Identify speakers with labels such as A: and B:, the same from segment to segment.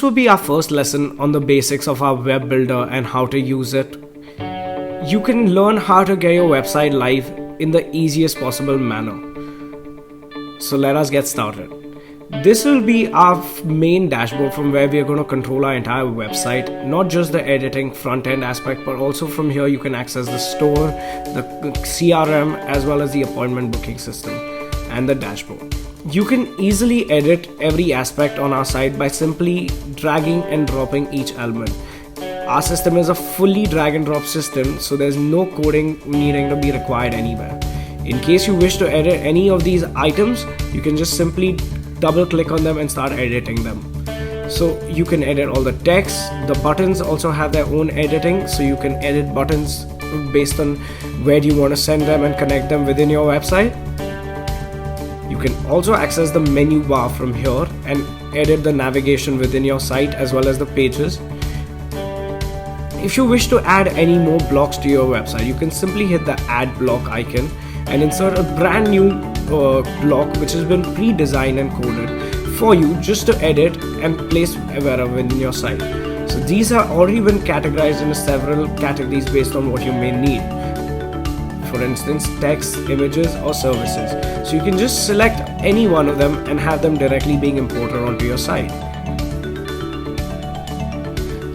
A: will be our first lesson on the basics of our web builder and how to use it. You can learn how to get your website live in the easiest possible manner. So let us get started. This will be our main dashboard from where we are going to control our entire website, not just the editing front end aspect, but also from here you can access the store, the CRM, as well as the appointment booking system and the dashboard. You can easily edit every aspect on our site by simply dragging and dropping each element. Our system is a fully drag and drop system, so there's no coding needing to be required anywhere. In case you wish to edit any of these items, you can just simply double click on them and start editing them. So you can edit all the text. The buttons also have their own editing, so you can edit buttons based on where you want to send them and connect them within your website. You can also access the menu bar from here and edit the navigation within your site as well as the pages. If you wish to add any more blocks to your website, you can simply hit the add block icon and insert a brand new block which has been pre-designed and coded for you just to edit and place wherever within your site. So these are already been categorized into several categories based on what you may need. For instance, text, images or services. So you can just select any one of them and have them directly being imported onto your site.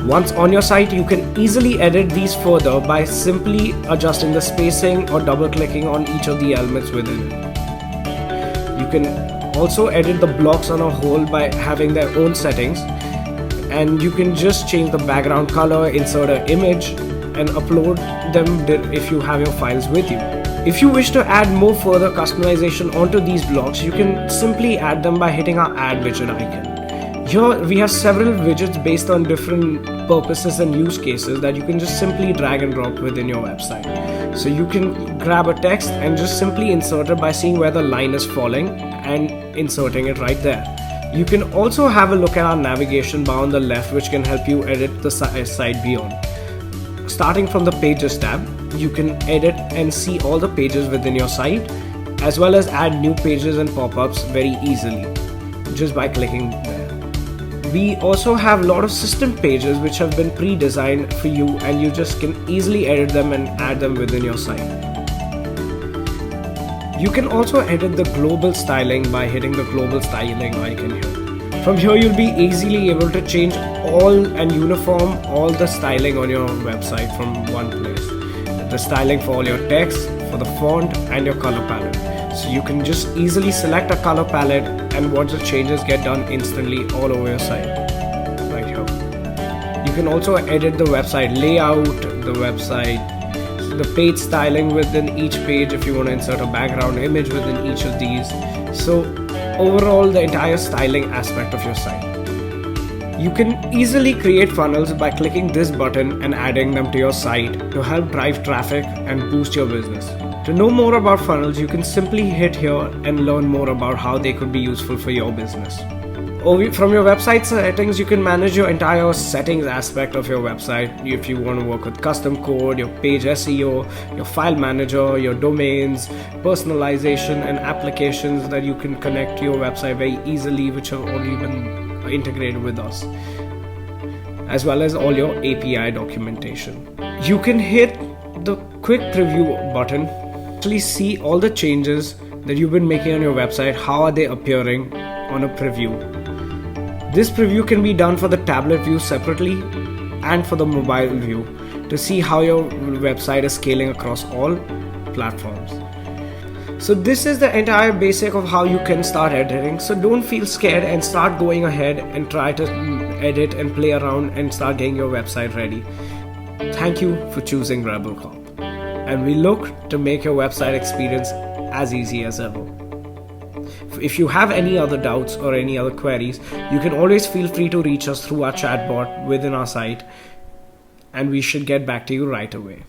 A: Once on your site, you can easily edit these further by simply adjusting the spacing or double clicking on each of the elements within it. You can also edit the blocks on a whole by having their own settings, and you can just change the background color, insert an image and upload them if you have your files with you. If you wish to add more further customization onto these blocks, you can simply add them by hitting our add widget icon. Here we have several widgets based on different purposes and use cases that you can just simply drag and drop within your website. So you can grab a text and just simply insert it by seeing where the line is falling and inserting it right there. You can also have a look at our navigation bar on the left, which can help you edit the site beyond. Starting from the pages tab, you can edit and see all the pages within your site, as well as add new pages and pop-ups very easily just by clicking there. We also have a lot of system pages which have been pre-designed for you, and you just can easily edit them and add them within your site. You can also edit the global styling by hitting the global styling icon here. From here you'll be easily able to change all and uniform all the styling on your website from one place. The styling for all your text, for the font and your color palette. So you can just easily select a color palette and watch the changes get done instantly all over your site right here. You can also edit the website layout, the website, the page styling within each page if you want to insert a background image within each of these. So overall, the entire styling aspect of your site. You can easily create funnels by clicking this button and adding them to your site to help drive traffic and boost your business. To know more about funnels, you can simply hit here and learn more about how they could be useful for your business. From your website settings, you can manage your entire settings aspect of your website. If you want to work with custom code, your page SEO, your file manager, your domains, personalization and applications that you can connect to your website very easily, which have already been integrated with us, as well as all your API documentation. You can hit the quick preview button, actually see all the changes that you've been making on your website, how are they appearing on a preview. This preview can be done for the tablet view separately and for the mobile view to see how your website is scaling across all platforms. So this is the entire basic of how you can start editing. So don't feel scared and start going ahead and try to edit and play around and start getting your website ready. Thank you for choosing RebelCop, and we look to make your website experience as easy as ever. If you have any other doubts or any other queries, you can always feel free to reach us through our chatbot within our site, and we should get back to you right away.